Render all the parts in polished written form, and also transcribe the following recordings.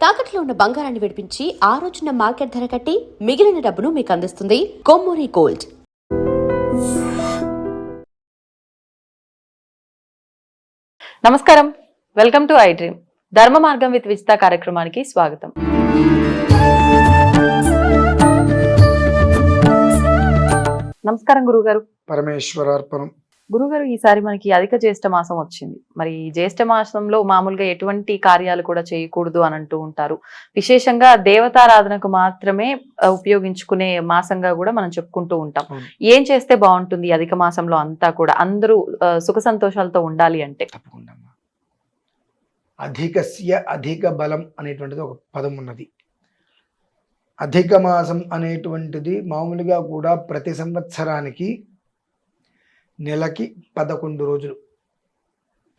తాకట్లో ఉన్న బంగారాన్ని విడిపించి ఆ రోజున మార్కెట్ ధర కట్టి మిగిలిన డబ్బును మీకు అందిస్తుంది కొమ్మూరి గోల్డ్. నమస్కారం, వెల్కమ్ టు ఐ డ్రీమ్. ధర్మ మార్గం విత్ విజిత కార్యక్రమానికి స్వాగతం. నమస్కారం గురుగారు. పరమేశ్వరార్పణం. గురుగారు, ఈసారి మనకి అధిక జ్యేష్ఠ మాసం వచ్చింది. మరి ఈ జ్యేష్ఠ మాసంలో మామూలుగా ఎటువంటి కార్యాలు కూడా చేయకూడదు అని అంటూ ఉంటారు. విశేషంగా దేవతారాధనకు మాత్రమే ఉపయోగించుకునే మాసంగా కూడా మనం చెప్పుకుంటూ ఉంటాం. ఏం చేస్తే బాగుంటుంది అధిక మాసంలో? అంతా కూడా అందరూ సుఖ సంతోషాలతో ఉండాలి అంటే తప్పకుండా అధికస్య అధిక బలం అనేటువంటిది ఒక పదం ఉన్నది. అధిక మాసం అనేటువంటిది మామూలుగా కూడా ప్రతి సంవత్సరానికి నెలకి 11 రోజులు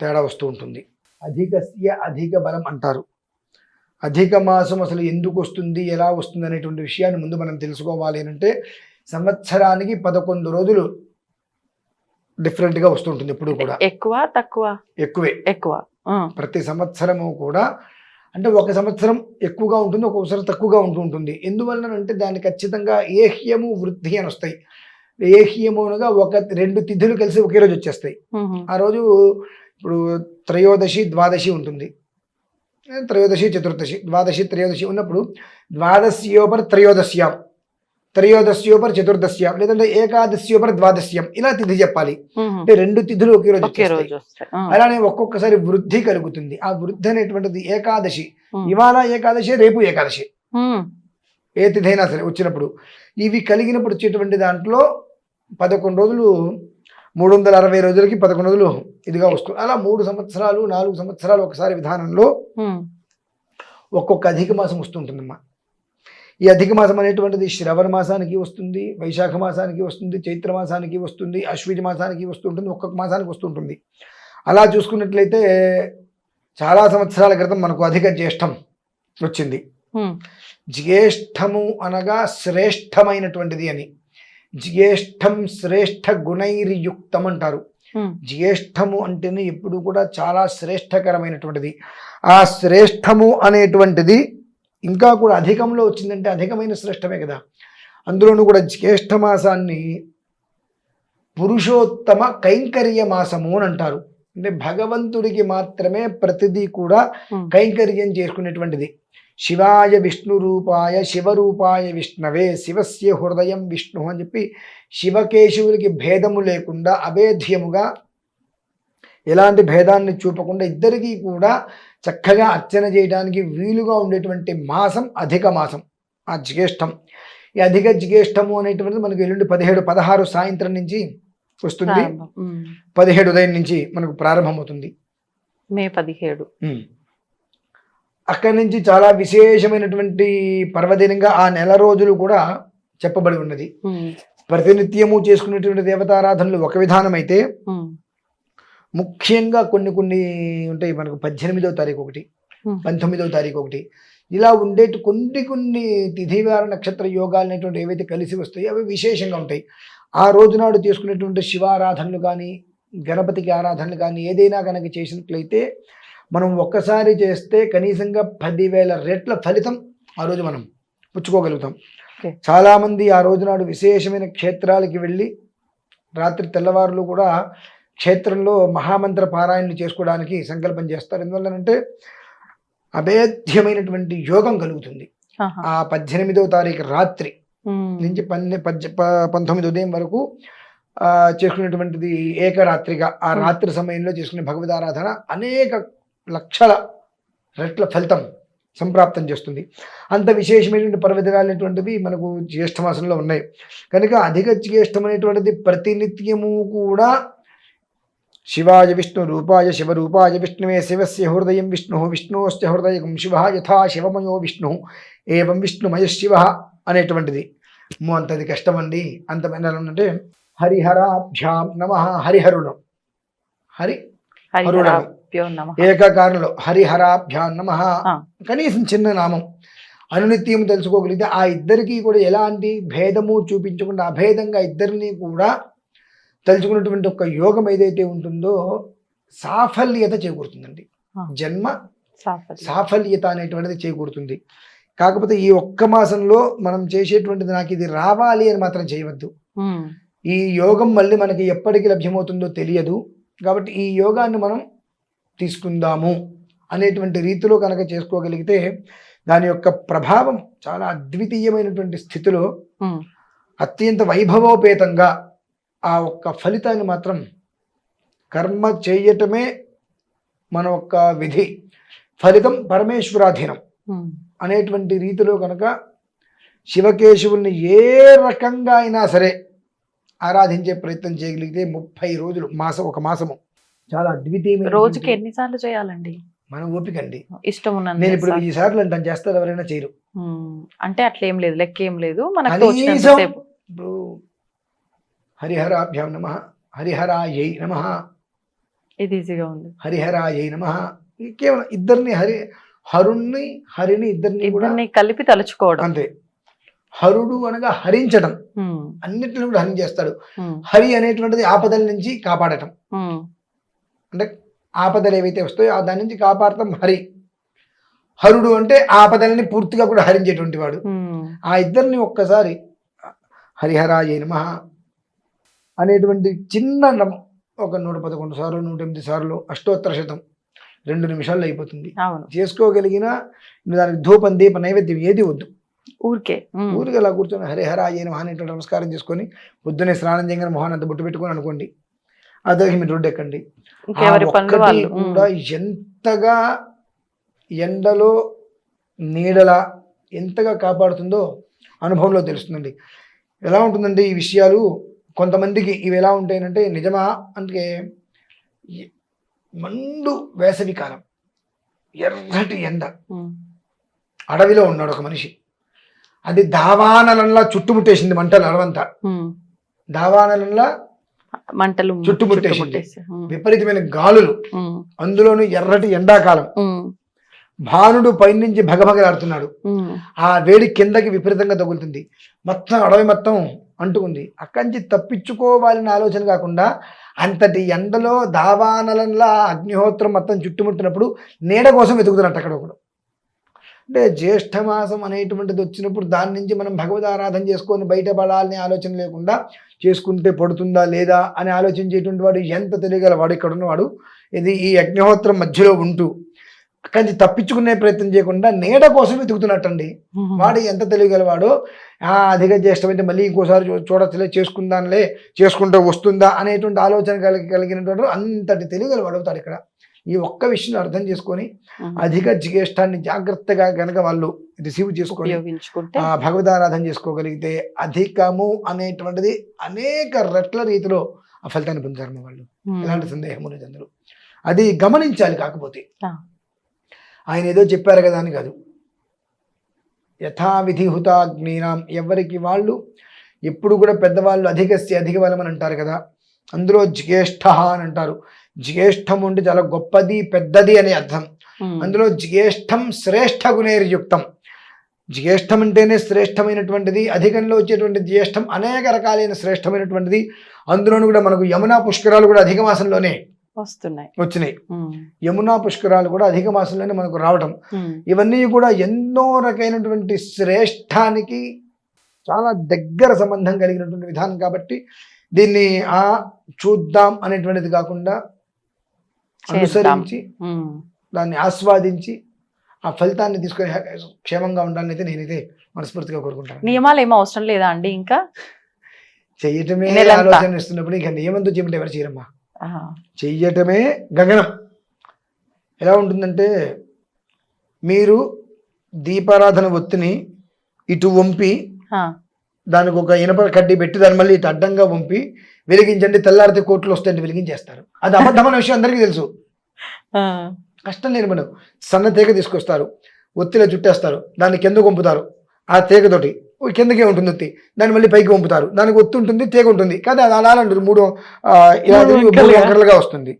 తేడా వస్తూ ఉంటుంది. అధికస్య అధిక బలం అంటారు. అధిక మాసం అసలు ఎందుకు వస్తుంది, ఎలా వస్తుంది అనేటువంటి విషయాన్ని ముందు మనం తెలుసుకోవాలి అంటే సంవత్సరానికి 11 రోజులు డిఫరెంట్గా వస్తుంటుంది. ఎప్పుడు కూడా ఎక్కువ తక్కువ ఎక్కువ ప్రతి సంవత్సరము కూడా అంటే ఒక సంవత్సరం ఎక్కువగా ఉంటుంది, ఒక సంవత్సరం తక్కువగా ఉంటుంది. ఎందువలన అంటే దాన్ని ఖచ్చితంగా ఏహ్యము వృద్ధి అని వస్తాయి. ఏహ్యము అనగా ఒక 2 తిథులు కలిసి ఒకే రోజు వచ్చేస్తాయి. ఆ రోజు ఇప్పుడు త్రయోదశి ద్వాదశి ఉంటుంది, త్రయోదశి చతుర్దశి, ద్వాదశి త్రయోదశి ఉన్నప్పుడు ద్వాదశ్యోపర్ త్రయోదశ్యాం, త్రయోదశ్యోపర్ చతుర్దశ్యాం, లేదంటే ఏకాదశ్యోపర్ ద్వాదశ్యాం, ఇలా తిథి చెప్పాలి. అంటే 2 తిథులు ఒకే రోజు. అలానే ఒక్కొక్కసారి వృద్ధి కలుగుతుంది. ఆ వృద్ధి అనేటువంటిది ఏకాదశి, ఇవాళ ఏకాదశి రేపు ఏకాదశి, ఏ తిథి అయినా సరే వచ్చినప్పుడు ఇవి కలిగినప్పుడు వచ్చేటువంటి దాంట్లో 11 రోజులు 360 రోజులకి 11 రోజులు ఇదిగా వస్తుంది. అలా 3 సంవత్సరాలు 4 సంవత్సరాలు ఒకసారి విధానంలో ఒక్కొక్క అధిక మాసం వస్తుంటుందమ్మా. ఈ అధిక మాసం అనేటువంటిది శ్రవణ మాసానికి వస్తుంది, వైశాఖ మాసానికి వస్తుంది, చైత్ర మాసానికి వస్తుంది, అశ్విజ మాసానికి వస్తుంటుంది, ఒక్కొక్క మాసానికి వస్తుంటుంది. అలా చూసుకున్నట్లయితే చాలా సంవత్సరాల క్రితం మనకు అధిక జ్యేష్ఠం వచ్చింది. జ్యేష్ఠము అనగా శ్రేష్టమైనటువంటిది అని. జ్యేష్ఠం శ్రేష్ఠ గుణైర్యుక్తం అంటారు. జ్యేష్ఠము అంటేనే ఎప్పుడు కూడా చాలా శ్రేష్టకరమైనటువంటిది. ఆ శ్రేష్టము అనేటువంటిది ఇంకా కూడా అధికంలో వచ్చిందంటే అధికమైన శ్రేష్టమే కదా. అందులోనూ కూడా జ్యేష్ఠ మాసాన్ని పురుషోత్తమ కైంకర్య మాసము అని అంటారు. అంటే భగవంతుడికి మాత్రమే ప్రతిదీ కూడా కైంకర్యం చేసుకునేటువంటిది. శివాయ విష్ణు రూపాయ శివరూపాయ విష్ణవే శివస్య హృదయం విష్ణు అని చెప్పి శివకేశవులకి భేదము లేకుండా అభేద్యముగా ఎలాంటి భేదాన్ని చూపకుండా ఇద్దరికీ కూడా చక్కగా అర్చన చేయడానికి వీలుగా ఉండేటువంటి మాసం అధిక మాసం, ఆ జ్యేష్ఠం. ఈ అధిక జ్యేష్ఠము అనేటువంటిది మనకు ఎల్లుండి 17, 16 సాయంత్రం నుంచి వస్తుంది. 17 ఉదయం నుంచి మనకు ప్రారంభమవుతుంది. మే 17. అక్కడి నుంచి చాలా విశేషమైనటువంటి పర్వదినంగా ఆ నెల రోజులు కూడా చెప్పబడి ఉన్నది. ప్రతినిత్యము చేసుకునేటువంటి దేవతారాధనలు ఒక విధానం అయితే ముఖ్యంగా కొన్ని ఉంటాయి. మనకు 18వ తారీఖు ఒకటి, 19వ తారీఖు ఒకటి, ఇలా ఉండేటి కొన్ని తిథివార నక్షత్ర యోగాలు అనేటువంటి ఏవైతే కలిసి వస్తాయో అవి విశేషంగా ఉంటాయి. ఆ రోజునాడు చేసుకునేటువంటి శివారాధనలు కానీ గణపతికి ఆరాధనలు కానీ ఏదైనా కనుక చేసినట్లయితే మనం ఒక్కసారి చేస్తే కనీసంగా 10,000 రెట్ల ఫలితం ఆ రోజు మనం పుచ్చుకోగలుగుతాం. చాలామంది ఆ రోజునాడు విశేషమైన క్షేత్రాలకి వెళ్ళి రాత్రి తెల్లవారులు కూడా క్షేత్రంలో మహామంత్ర పారాయణలు చేసుకోవడానికి సంకల్పం చేస్తారు. ఎందువల్లంటే అభేద్యమైనటువంటి యోగం కలుగుతుంది. ఆ 18వ తారీఖు రాత్రి నుంచి 19 ఉదయం వరకు చేసుకునేటువంటిది ఏకరాత్రిగా ఆ రాత్రి సమయంలో చేసుకునే భగవదారాధన అనేక లక్షల రెట్ల ఫలితం సంప్రాప్తం చేస్తుంది. అంత విశేషమైనటువంటి పర్వదినాలు అనేటువంటివి మనకు జ్యేష్ఠ మాసంలో ఉన్నాయి. కనుక అధిక జ్యేష్ఠం అనేటువంటిది ప్రతినిత్యము కూడా శివాయ విష్ణు రూపాయ శివరూపాయ విష్ణువే శివస్య హృదయం విష్ణు విష్ణోస్య హృదయం శివ యథా శివమయో విష్ణు ఏవం విష్ణుమయ శివ అనేటువంటిది. అంతది కష్టమండి. అంతమైన అంటే హరిహరాభ్యాం నమ, హరిహరుడు హరిహరుడు ఏకకారంలో హరిహరాభ్యాం నమ, కనీసం చిన్న నామం అనునిత్యం తెలుసుకోగలిగితే ఆ ఇద్దరికి కూడా ఎలాంటి భేదము చూపించకుండా అభేదంగా ఇద్దరిని కూడా తలుచుకున్నటువంటి ఒక యోగం ఏదైతే ఉంటుందో సాఫల్యత చేకూరుతుందండి. జన్మ సాఫల్యత అనేటువంటిది చేకూరుతుంది. కాకపోతే ఈ ఒక్క మాసంలో మనం చేసేటువంటిది నాకు ఇది రావాలి అని మాత్రం చేయవద్దు. ఈ యోగం మళ్ళీ మనకి ఎప్పటికి లభ్యమవుతుందో తెలియదు, కాబట్టి ఈ యోగాన్ని మనం తీసుకుందాము అనేటువంటి రీతిలో కనుక చేసుకోగలిగితే దాని యొక్క ప్రభావం చాలా అద్వితీయమైనటువంటి స్థితిలో అత్యంత వైభవోపేతంగా ఆ ఒక్క ఫలితాన్ని మాత్రం కర్మ చేయటమే మన ఒక్క విధి, ఫలితం పరమేశ్వరాధీనం అనేటువంటి రీతిలో కనుక శివకేశవుల్ని ఏ రకంగా అయినా సరే ఆరాధించే ప్రయత్నం చేయగలిగితే 30 రోజులు ఒక మాసము చాలా అద్వితీయమైన. రోజుకి ఎన్నిసార్లు చేయాలండి? మన ఓపిక అండి, ఇష్టం ఉన్నది. నేను ఇప్పుడు 1000 సార్లు అంటాను, చేస్తారు ఎవరైనా చేయరు. అంటే అట్లేం లేదు, లెక్క ఏం లేదు, మనకు ఇప్పుడు హరిహరాభ్యాం నమః, హరిహరాయై నమః, ఇది ఈజీగా ఉంది. హరిహరాయై నమః, కేవలం ఇద్దరిని హరిని ఇద్దరిని కలిపి తలుచుకోవడం అంతే. హరుడు అనగా హరించడం, అన్నిటిని కూడా హరి చేస్తాడు. హరి అనేటువంటిది ఆపదల నుంచి కాపాడటం, అంటే ఆపదలు ఏవైతే వస్తాయో దాని నుంచి కాపాడటం హరి. హరుడు అంటే ఆపదలని పూర్తిగా కూడా హరించేటువంటి వాడు. ఆ ఇద్దరిని ఒక్కసారి హరిహరాయ నమః అనేటువంటి చిన్న ఒక 111 సార్లు 108 సార్లు అష్టోత్తర శతం 2 నిమిషాల్లో అయిపోతుంది. చేసుకోగలిగిన దానికి ధూపం దీప నైవేద్యం ఏది వద్దు, ఊరికే అలా కూర్చొని హరిహరాయ నమః అనేటువంటి నమస్కారం చేసుకొని పొద్దున్నే స్నానం చేయగానే మొహానంత బొట్టు పెట్టుకొని అనుకోండి, అదే మీరు రోడ్డు ఎక్కండి. కూడా ఎంతగా ఎండలో నీడలా ఎంతగా కాపాడుతుందో అనుభవంలో తెలుస్తుందండి. ఎలా ఉంటుందండి ఈ విషయాలు కొంతమందికి ఇవి ఎలా ఉంటాయంటే, నిజమా అంటే మండు వేసవి కాలం, ఎర్రటి ఎండ, అడవిలో ఉన్నాడు ఒక మనిషి, అది దావానలంలా చుట్టుముట్టేసింది, మంటలు అడవంతా దావానలంలా మంటలు చుట్టుముట్టేసింది, విపరీతమైన గాలులు, అందులోనూ ఎర్రటి ఎండాకాలం, భానుడు పైనుంచి భగభగలాడుతున్నాడు, ఆ వేడి కిందకి విపరీతంగా తగులుతుంది, మొత్తం అడవి మొత్తం అంటుకుంది. అక్కడి నుంచి తప్పించుకోవాలని ఆలోచన కాకుండా అంతటి ఎండలో దావానలంలా అగ్నిహోత్రం మొత్తం చుట్టుముట్టినప్పుడు నీడ కోసం వెతుకుతున్నట్టు అక్కడ ఒకడు. అంటే జ్యేష్ఠమాసం అనేటువంటిది వచ్చినప్పుడు దాని నుంచి మనం భగవద్ ఆరాధన చేసుకొని బయటపడాలనే ఆలోచన లేకుండా చేసుకుంటే పడుతుందా లేదా అని ఆలోచించేటువంటి వాడు ఎంత తెలియగలవాడు ఇక్కడ ఉన్నవాడు. ఇది ఈ అగ్నిహోత్రం మధ్యలో ఉంటూ అక్కడి తప్పించుకునే ప్రయత్నం చేయకుండా నీడ కోసం వెతుకుతున్నట్టండి. వాడు ఎంత తెలియగలవాడో, అధిక జ్యేష్టమైతే మళ్ళీ ఇంకోసారి చూడచ్చులే, చేసుకుందాంలే, చేసుకుంటూ వస్తుందా అనేటువంటి ఆలోచన కలిగినటువంటి అంతటి తెలియగలవాడు అవుతాడు ఇక్కడ. ఈ ఒక్క విషయం అర్థం చేసుకొని అధిక జ్యేష్ఠాన్ని జాగ్రత్తగా గనక వాళ్ళు రిసీవ్ చేసుకొని భగవదారాధన చేసుకోగలిగితే అధికము అనేటువంటిది అనేక రెట్ల రీతిలో ఆ ఫలితాన్ని పొందారు వాళ్ళు, ఎలాంటి సందేహము లేదు అందరూ. అది గమనించాలి. కాకపోతే ఆయన ఏదో చెప్పారు కదా అని కాదు, యథావిధి హుతాగ్నీనాం, ఎవరికి వాళ్ళు ఎప్పుడు కూడా పెద్దవాళ్ళు అధికస్య అధిక బలం అని అంటారు కదా, అందులో జ్యేష్ఠ అని అంటారు. జ్యేష్ఠం ఉంటే చాలా గొప్పది పెద్దది అనే అర్థం. అందులో జ్యేష్ఠం శ్రేష్ఠ గుణేర్యుక్తం, జ్యేష్ఠం అంటేనే శ్రేష్టమైనటువంటిది, అధికంలో వచ్చేటువంటి జ్యేష్ఠం అనేక రకాలైన శ్రేష్టమైనటువంటిది. అందులోనూ కూడా మనకు యమునా పుష్కరాలు కూడా అధిక మాసంలోనే వచ్చినాయి. యమునా పుష్కరాలు కూడా అధిక మాసంలోనే మనకు రావటం, ఇవన్నీ కూడా ఎన్నో రకమైనటువంటి శ్రేష్టానికి చాలా దగ్గర సంబంధం కలిగినటువంటి విధానం. కాబట్టి దీన్ని చూద్దాం అనేటువంటిది కాకుండా అనుసరించి దాన్ని ఆస్వాదించి ఆ ఫలితాన్ని తీసుకొని క్షేమంగా ఉండాలని అయితే నేనైతే మనస్ఫూర్తిగా కోరుకుంటాను. నియమాలు ఏమో అవసరం లేదా అండి? ఇంకా చెయ్యటమే ఆలోచన ఇస్తున్నప్పుడు ఇంకా నియమంతో చేయమంటే ఎవరు చేయరమ్మా, చెయ్యటమే గగనం. ఎలా ఉంటుందంటే, మీరు దీపారాధన ఒత్తిని ఇటు వంపి దానికి ఒక ఇనప కడ్డీ పెట్టి దాన్ని మళ్ళీ ఇటు అడ్డంగా వంపి వెలిగించండి, తెల్లారితే కోట్లు వస్తాయంటే వెలిగించేస్తారు. అది అబద్ధమైన విషయం అందరికీ తెలుసు, కష్టం లేని మనం. సన్న తీగ తీసుకొస్తారు, ఒత్తిలో చుట్టేస్తారు, దాన్ని కిందకు వంపుతారు, ఆ తీగతోటి కిందకే ఉంటుంది ఒత్తి, దాన్ని మళ్ళీ పైకి వంపుతారు, దానికి ఒత్తి ఉంటుంది, తీగ ఉంటుంది, కానీ అది అలా అంటారు 3 వంకరలుగా వస్తుంది.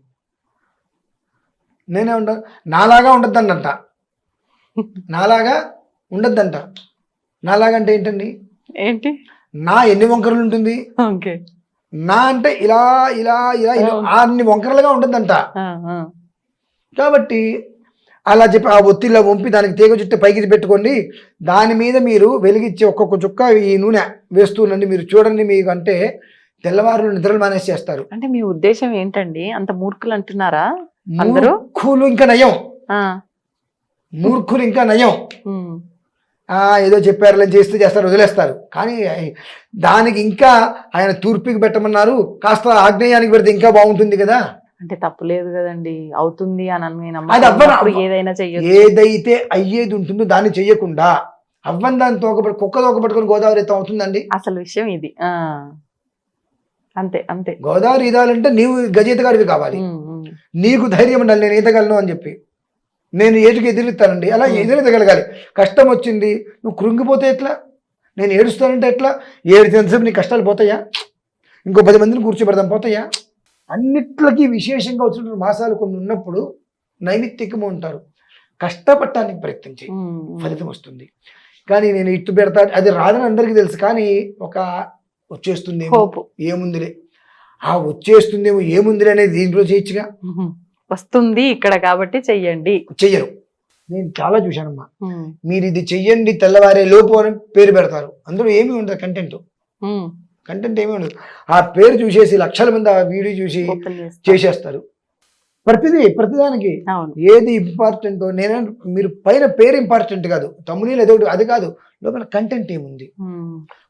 నేనే ఉంటాను నాలాగా ఉండద్దంట, నాలాగా ఉండద్దంట. నాలాగా అంటే ఏంటి? నా ఎన్ని వంకరలు ఉంటుంది, నా అంటే ఇలా ఇలా ఇలా అన్ని వంకరలుగా ఉండద్దంట. కాబట్టి అలా చెప్పి ఆ ఒత్తిడిలో వంపి దానికి తీగ చుట్టూ పైకి పెట్టుకోండి, దాని మీద మీరు వెలిగించి ఒక్కొక్క చుక్క ఈ నూనె వేస్తూనండి, మీరు చూడండి, మీకు అంటే తెల్లవారులు నిద్రలు మానేసేస్తారు. అంటే మీ ఉద్దేశం ఏంటండి? అంత మూర్ఖులు అంటున్నారా అందరూ? మూర్ఖులు ఇంకా నయం, ఆ, మూర్ఖులు ఇంకా నయం. ఉమ్, ఏదో చెప్పారు చేస్తారు వదిలేస్తారు. కానీ దానికి ఇంకా ఆయన తూర్పుకి పెట్టమన్నారు, కాస్త ఆగ్నేయానికి పెడితే ఇంకా బాగుంటుంది కదా. అంటే తప్పు లేదు కదండి, అవుతుంది అని అది అన్నప్పుడు ఏదైనా చెయ్యొచ్చు. ఏదైతే అయ్యేది ఉంటుందో దాన్ని చెయ్యకుండా అవ్వని దాన్ని కుక్క తోకపట్టుకుని గోదావరి ఈత అవుతుందండి. అసలు విషయం ఇది. ఆ, అంతే అంతే. గోదావరి ఈదాలంటే నీవు గజయితగాడివి కావాలి, ఉమ్, ఉమ్, నీకు ధైర్యం ఉండాలి, నేను ఈతగలను అని చెప్పి. నేను ఏటుకి ఎదురుతానండి, అలా ఎదురెత్తగలగాలి. కష్టం వచ్చింది, నువ్వు కృంగిపోతే ఎట్లా? నేను ఏడుస్తానంటే ఎట్లా? ఏడిచినంతసేపు నీ కష్టాలు పోతాయా? ఇంకో 10 మందిని కూర్చోబెడదాం పోతాయా? అన్నిట్లకి విశేషంగా వచ్చినటువంటి మాసాలు కొన్ని ఉన్నప్పుడు నైమిత్తికము ఉంటారు. కష్టపడటానికి ప్రయత్నం చేయి, ఫలితం వస్తుంది. కానీ నేను ఇట్టు పెడతా అది రాదని అందరికీ తెలుసు, కానీ ఒక వచ్చేస్తుందేమో ఏముందిలే, ఆ వచ్చేస్తుందేమో ఏముందిలే అనేది దీంట్లో చేయొచ్చుగా. వస్తుంది ఇక్కడ కాబట్టి చెయ్యండి. చెయ్యరు. నేను చాలా చూశానమ్మా, మీరు ఇది చెయ్యండి తెల్లవారే లోపు అని పేరు పెడతారు, అందులో ఏమీ ఉండదు, కంటెంట్ ఏమీ ఉండదు. ఆ పేరు చూసేసి లక్షల మంది ఆ వీడియో చూసి చేసేస్తారు. ప్రతిదానికి ఏది ఇంపార్టెంట్ నేను మీరు పైన పేరు ఇంపార్టెంట్ కాదు, తమ్మునీళ్ళు ఏదో అది కాదు, లోపల కంటెంట్ ఏముంది.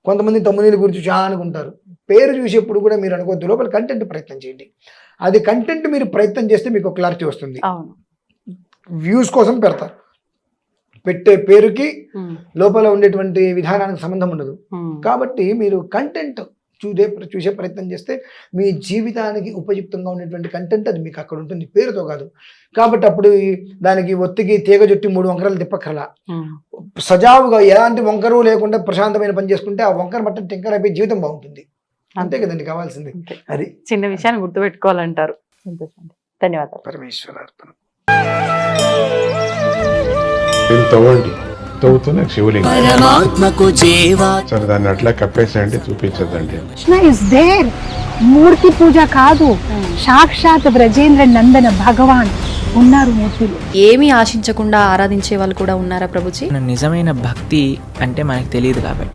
కొంతమంది తమ్మునీళ్ళ గురించి చాలా అనుకుంటారు, పేరు చూసేప్పుడు కూడా మీరు అనుకోవద్దు, లోపల కంటెంట్ ప్రయత్నం చేయండి. అది కంటెంట్ మీరు ప్రయత్నం చేస్తే మీకు క్లారిటీ వస్తుంది. వ్యూస్ కోసం పెడతారు, పెట్టే పేరుకి లోపల ఉండేటువంటి విధానానికి సంబంధం ఉండదు. కాబట్టి మీరు కంటెంట్ చూసే ప్రయత్నం చేస్తే మీ జీవితానికి ఉపయుక్తంగా ఉండేటువంటి కంటెంట్ అది మీకు అక్కడ ఉంటుంది, పేరుతో కాదు. కాబట్టి అప్పుడు దానికి ఒత్తికి తీగ చుట్టి 3 వంకరలు తిప్పకరలా, సజావుగా ఎలాంటి వంకరు లేకుండా ప్రశాంతమైన పని చేసుకుంటే ఆ వంకర మట్టం టింకర్ అయిపోయి జీవితం బాగుంటుంది. అంతే కదండి కావాల్సింది. అది చిన్న విషయాన్ని గుర్తుపెట్టుకోవాలంటారు. ధన్యవాదాలు. పరమేశ్వరార్పణ. తవ్వండి, తవ్వుతూనే శివలింగం. సరే దాన్ని అట్లా కప్పేసేయండి, చూపించదండి. Krishna is there. మూర్తి పూజ కాదు, సాక్షాత్ బ్రజేంద్ర నందన భగవాన్ ఉన్నారు మూర్తిలో. ఏమీ ఆశించకుండా ఆరాధించే వాళ్ళు కూడా ఉన్నారా ప్రభుజీ? నిజమైన భక్తి అంటే మనకు తెలియదు కాబట్టి